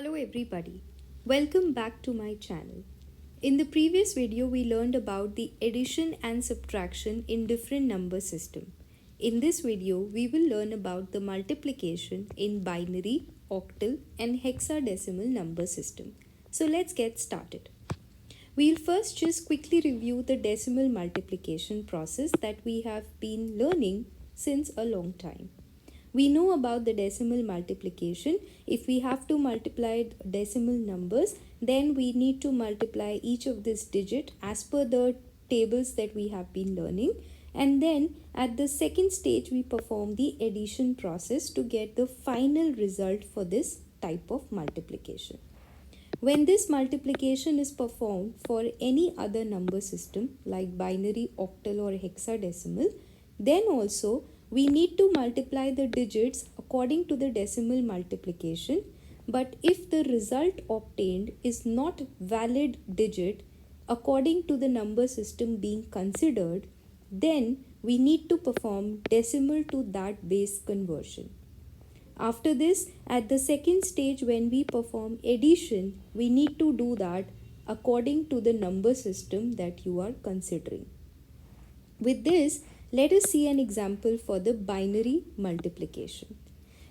Hello everybody, welcome back to my channel. In the previous video we learned about the addition and subtraction in different number system. In this video we will learn about the multiplication in binary, octal and hexadecimal number system. So let's get started. We'll first just quickly review the decimal multiplication process that we have been learning since a long time. We know about the decimal multiplication. If we have to multiply decimal numbers, then we need to multiply each of this digit as per the tables that we have been learning. And then at the second stage, we perform the addition process to get the final result for this type of multiplication. When this multiplication is performed for any other number system like binary, octal or hexadecimal, then also we need to multiply the digits according to the decimal multiplication, but if the result obtained is not valid digit according to the number system being considered, then we need to perform decimal to that base conversion. After this, at the second stage when we perform addition, we need to do that according to the number system that you are considering. With this, let us see an example for the binary multiplication.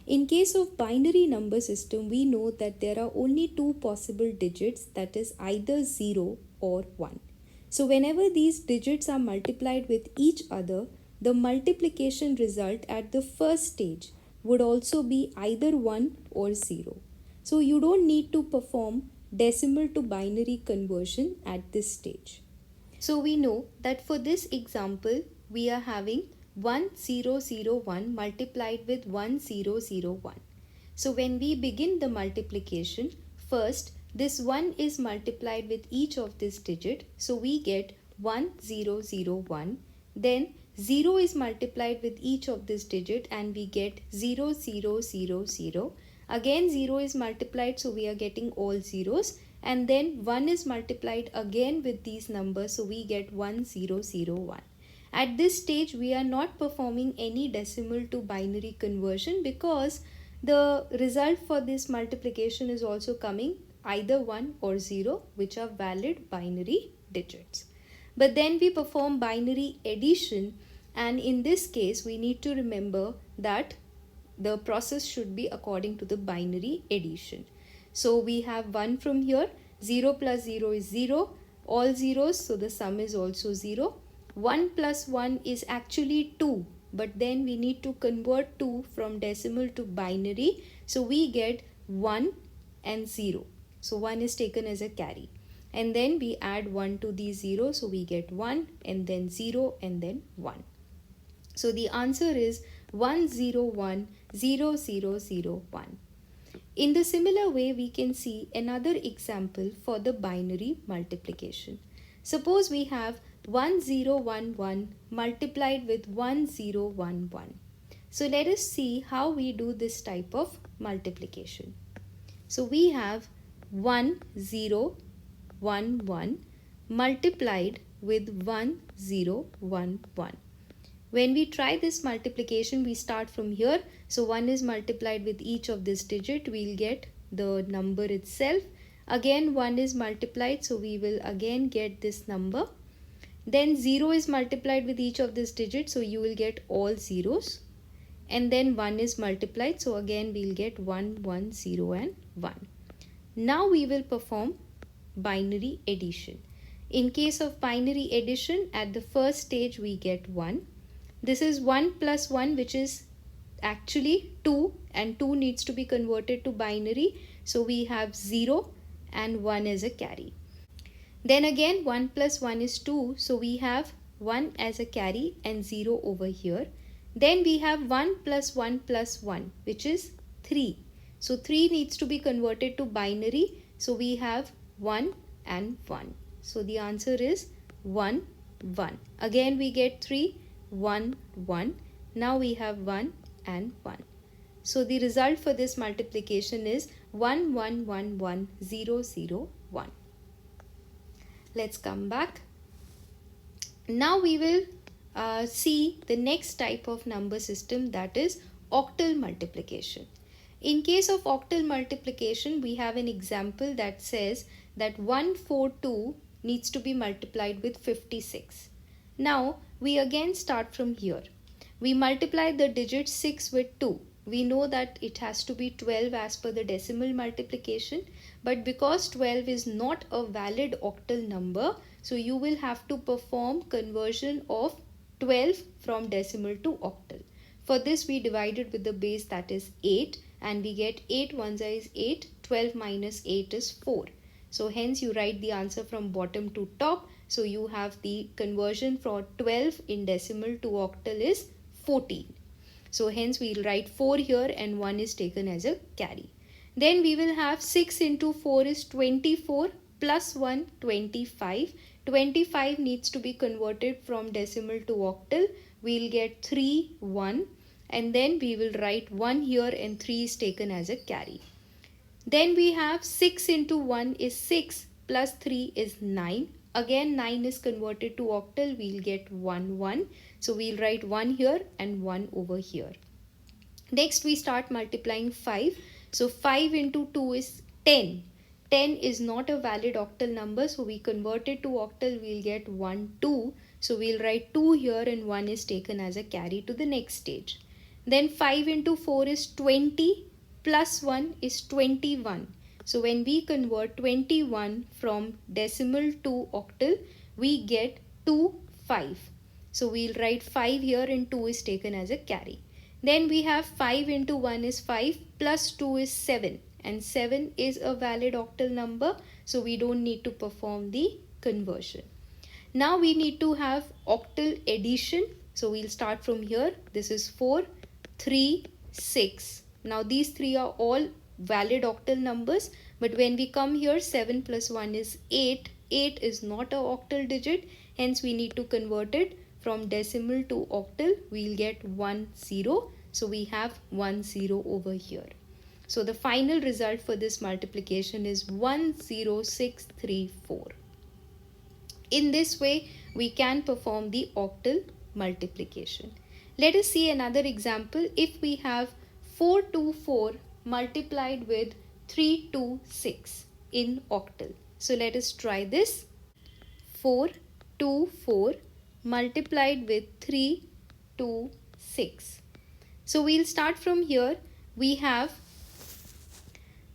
In case of binary number system, we know that there are only two possible digits, that is either 0 or 1. So whenever these digits are multiplied with each other, the multiplication result at the first stage would also be either 1 or 0. So you don't need to perform decimal to binary conversion at this stage. So we know that for this example, we are having 1001 multiplied with 1001. So when we begin the multiplication, first this 1 is multiplied with each of this digit. So we get 1001. Then 0 is multiplied with each of this digit and we get 0000. Again 0 is multiplied, so we are getting all zeros. And then 1 is multiplied again with these numbers, so we get 1001. At this stage, we are not performing any decimal to binary conversion because the result for this multiplication is also coming either 1 or 0, which are valid binary digits. But then we perform binary addition, and in this case, we need to remember that the process should be according to the binary addition. So we have 1 from here, 0 plus 0 is 0, all zeros, so the sum is also 0. 1 plus 1 is actually 2, but then we need to convert 2 from decimal to binary, so we get 1 and 0. So 1 is taken as a carry. And then we add 1 to these zeros, so we get 1 and then 0 and then 1. So the answer is 1010001. In the similar way, we can see another example for the binary multiplication. Suppose we have 1011 multiplied with 1011. So let us see how we do this type of multiplication. So we have 1011 multiplied with 1011. When we try this multiplication, we start from here. So 1 is multiplied with each of this digit, we'll get the number itself. Again 1 is multiplied, so we will again get this number. Then 0 is multiplied with each of this digit, so you will get all zeros. And then 1 is multiplied, so again we'll get 1, 1, 0 and 1. Now we will perform binary addition. In case of binary addition, at the first stage we get 1. This is 1 plus 1, which is actually 2, and 2 needs to be converted to binary. So we have 0 and 1 as a carry. Then again 1 plus 1 is 2, so we have 1 as a carry and 0 over here. Then we have 1 plus 1 plus 1, which is 3. So 3 needs to be converted to binary, so we have 1 and 1. So the answer is 1, 1. Again we get 3, 1, 1. Now we have 1 and 1. So the result for this multiplication is 11110001. Let's come back. Now we will see the next type of number system, that is octal multiplication. In case of octal multiplication, we have an example that says that 142 needs to be multiplied with 56. Now, we again start from here. We multiply the digit 6 with 2. We know that it has to be 12 as per the decimal multiplication, but because 12 is not a valid octal number, so you will have to perform conversion of 12 from decimal to octal. For this, we divide it with the base, that is 8, and we get 8 ones is 8, 12 minus 8 is 4. So hence you write the answer from bottom to top. So you have the conversion for 12 in decimal to octal is 14. So hence we'll write 4 here and 1 is taken as a carry. Then we will have 6 into 4 is 24 plus 1 25. 25 needs to be converted from decimal to octal. We'll get 3 1 and then we will write 1 here and 3 is taken as a carry. Then we have 6 into 1 is 6 plus 3 is 9. Again 9 is converted to octal. We'll get 1 1. So we'll write 1 here and 1 over here. Next we start multiplying 5. So 5 into 2 is 10. 10 is not a valid octal number. So we convert it to octal. We'll get 1 2. So we'll write 2 here and 1 is taken as a carry to the next stage. Then 5 into 4 is 20 plus 1 is 21. So when we convert 21 from decimal to octal, we get 2 5. So we'll write 5 here and 2 is taken as a carry. Then we have 5 into 1 is 5 plus 2 is 7. And 7 is a valid octal number. So we don't need to perform the conversion. Now we need to have octal addition. So we'll start from here. This is 4, 3, 6. Now these three are all valid octal numbers. But when we come here, 7 plus 1 is 8. 8 is not a octal digit. Hence we need to convert it from decimal to octal. We'll get 1 0. So we have 1 0 over here. So the final result for this multiplication is 10634. In this way, we can perform the octal multiplication. Let us see another example. If we have 424 multiplied with 326 in octal. So let us try this. 424 multiplied with 326. So we'll start from here. We have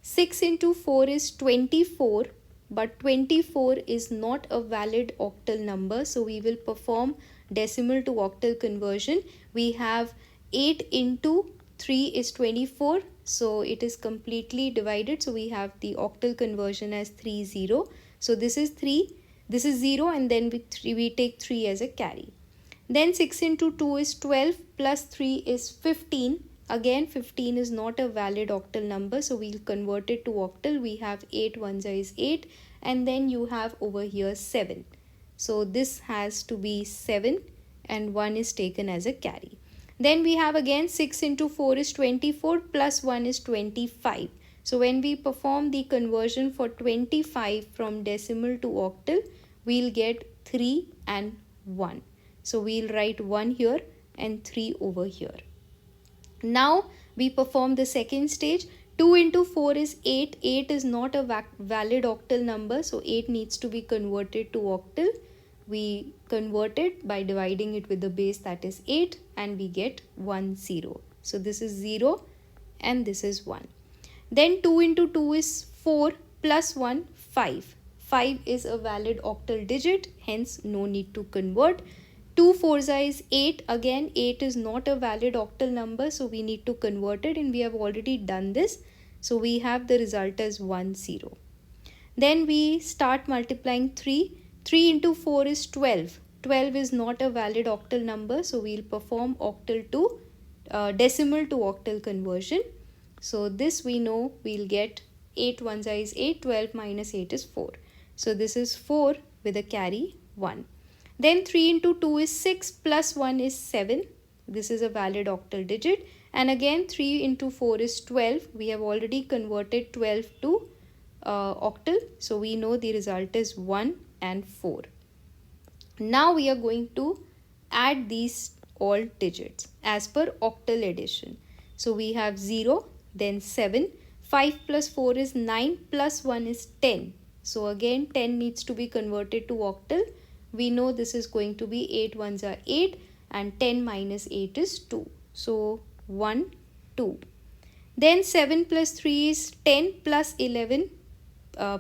6 into 4 is 24, but 24 is not a valid octal number. So we will perform decimal to octal conversion. We have 8 into 3 is 24. So it is completely divided. So we have the octal conversion as 3 0. So this is 3. This is 0 and then we take 3 as a carry. Then 6 into 2 is 12 plus 3 is 15. Again 15 is not a valid octal number. So we'll convert it to octal. We have 8 1 is 8 and then you have over here 7. So this has to be 7 and 1 is taken as a carry. Then we have again 6 into 4 is 24 plus 1 is 25. So when we perform the conversion for 25 from decimal to octal, we'll get 3 and 1. So we'll write 1 here and 3 over here. Now we perform the second stage. 2 into 4 is 8. 8 is not a valid octal number. So 8 needs to be converted to octal. We convert it by dividing it with the base, that is 8, and we get 1 0. So this is 0 and this is 1. Then 2 into 2 is 4 plus 1 5. 5 is a valid octal digit, hence no need to convert. 2 4s is 8. Again 8 is not a valid octal number, so we need to convert it, and we have already done this. So we have the result as 1 0. Then we start multiplying 3. 3 into 4 is 12. 12 is not a valid octal number, so we'll perform octal to decimal to octal conversion. So this we know we'll get 8 1 is 8, 12 minus 8 is 4. So this is 4 with a carry 1. Then 3 into 2 is 6 plus 1 is 7. This is a valid octal digit. And again 3 into 4 is 12. We have already converted 12 to octal. So we know the result is 1 and 4. Now we are going to add these all digits as per octal addition. So we have 0, then 7. 5 plus 4 is 9, plus 1 is 10. So again 10 needs to be converted to octal. We know this is going to be 8 ones are 8 and 10 minus 8 is 2. So 1, 2. Then 7 plus 3 is 10 plus 11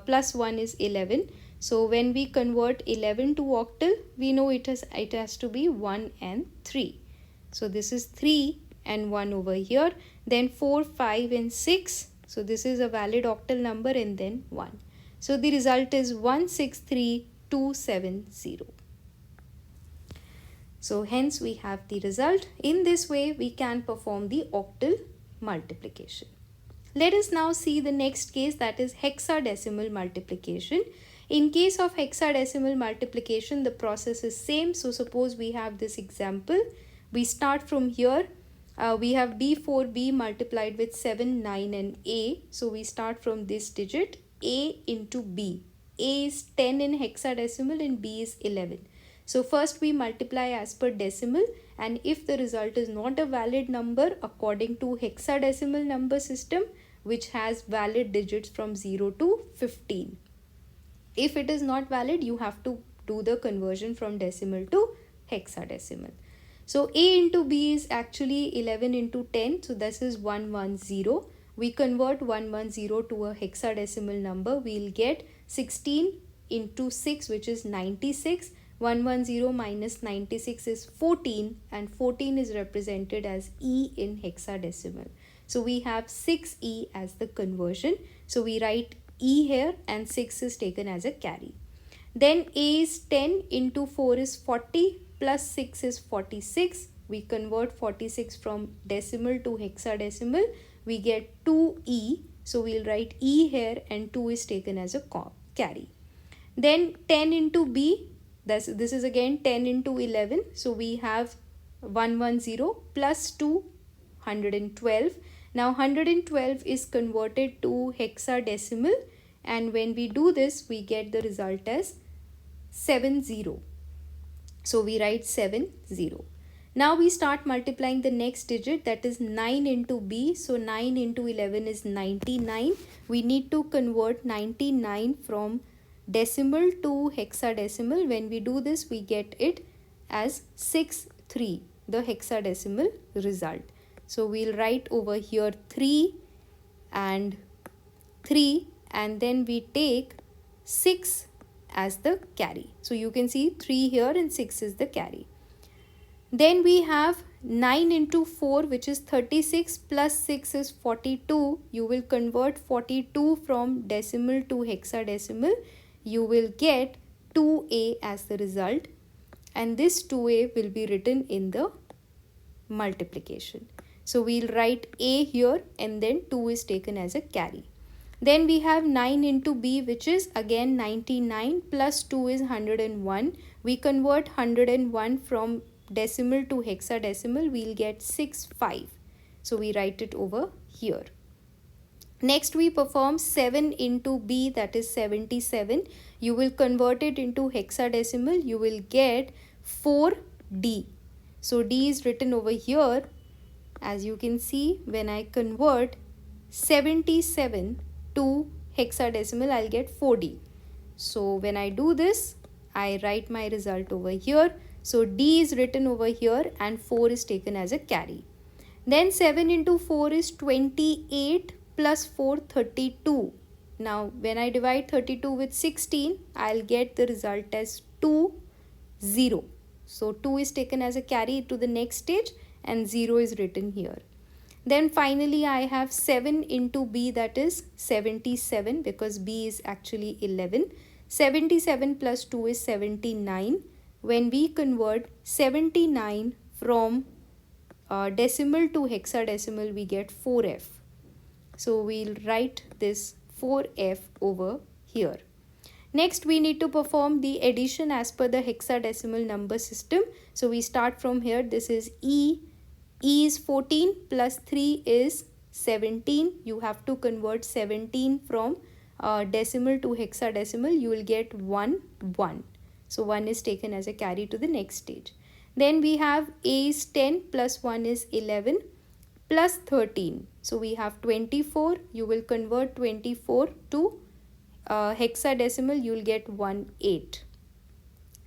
plus 1 is 11. So when we convert 11 to octal, we know it has to be 1 and 3. So this is 3 and 1 over here. Then 4, 5 and 6. So this is a valid octal number and then 1. So the result is 163270. So hence we have the result. In this way we can perform the octal multiplication. Let us now see the next case, that is hexadecimal multiplication. In case of hexadecimal multiplication, the process is same. So suppose we have this example. We start from here. We have B4B multiplied with 7, 9 and A. So we start from this digit A into B. A is 10 in hexadecimal and B is 11. So first we multiply as per decimal, and if the result is not a valid number according to hexadecimal number system, which has valid digits from 0 to 15. If it is not valid, you have to do the conversion from decimal to hexadecimal. So A into B is actually 11 into 10. So this is 110. We convert 110 to a hexadecimal number. We'll get 16 into 6, which is 96. 110 minus 96 is 14, and 14 is represented as E in hexadecimal. So we have 6E as the conversion. So we write E here and 6 is taken as a carry. Then A is 10 into 4 is 40 plus 6 is 46. We convert 46 from decimal to hexadecimal. We get 2E. So we'll write E here and 2 is taken as a carry. Then 10 into B. This is again 10 into 11. So we have 110 plus 2, 112. Now 112 is converted to hexadecimal, and when we do this, we get the result as 70. So we write 70. Now we start multiplying the next digit, that is 9 into B. So 9 into 11 is 99. We need to convert 99 from decimal to hexadecimal. When we do this, we get it as 63, the hexadecimal result. So we'll write over here 3 and 3, and then we take 6 as the carry. So you can see 3 here and 6 is the carry. Then we have 9 into 4, which is 36, plus 6 is 42. You will convert 42 from decimal to hexadecimal. You will get 2A as the result, and this 2A will be written in the multiplication. So we'll write A here and then 2 is taken as a carry. Then we have 9 into B, which is again 99, plus 2 is 101. We convert 101 from decimal to hexadecimal. We'll get 65. So we write it over here. Next we perform 7 into B, that is 77. You will convert it into hexadecimal. You will get 4D. So D is written over here. As you can see, when I convert 77 to hexadecimal, I'll get 4D. So when I do this, I write my result over here. So D is written over here and 4 is taken as a carry. Then 7 into 4 is 28 plus 4, 32. Now when I divide 32 with 16, I'll get the result as 2, 0. So 2 is taken as a carry to the next stage and 0 is written here. Then finally I have 7 into B, that is 77, because B is actually 11. 77 plus 2 is 79. When we convert 79 from decimal to hexadecimal, we get 4F. So we'll write this 4F over here. Next we need to perform the addition as per the hexadecimal number system. So we start from here. This is E. E is 14 plus 3 is 17. You have to convert 17 from decimal to hexadecimal. You will get 1, 1. So 1 is taken as a carry to the next stage. Then we have A is 10 plus 1 is 11. plus 13. So we have 24. You will convert 24 to hexadecimal. You will get 18.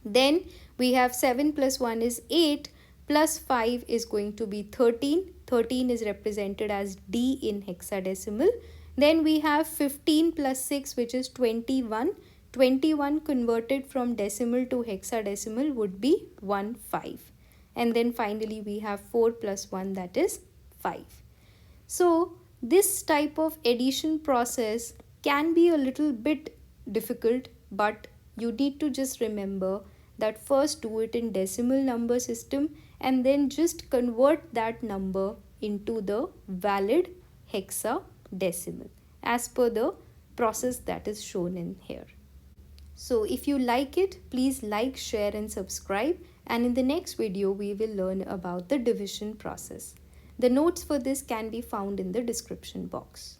Then we have 7 plus 1 is 8, plus 5 is going to be 13. 13 is represented as D in hexadecimal. Then we have 15 plus 6, which is 21. 21 converted from decimal to hexadecimal would be 15. And then finally we have 4 plus 1, that is 5. So this type of addition process can be a little bit difficult, but you need to just remember that first do it in decimal number system and then just convert that number into the valid hexadecimal as per the process that is shown in here. So if you like it, please like, share and subscribe, and in the next video we will learn about the division process. The notes for this can be found in the description box.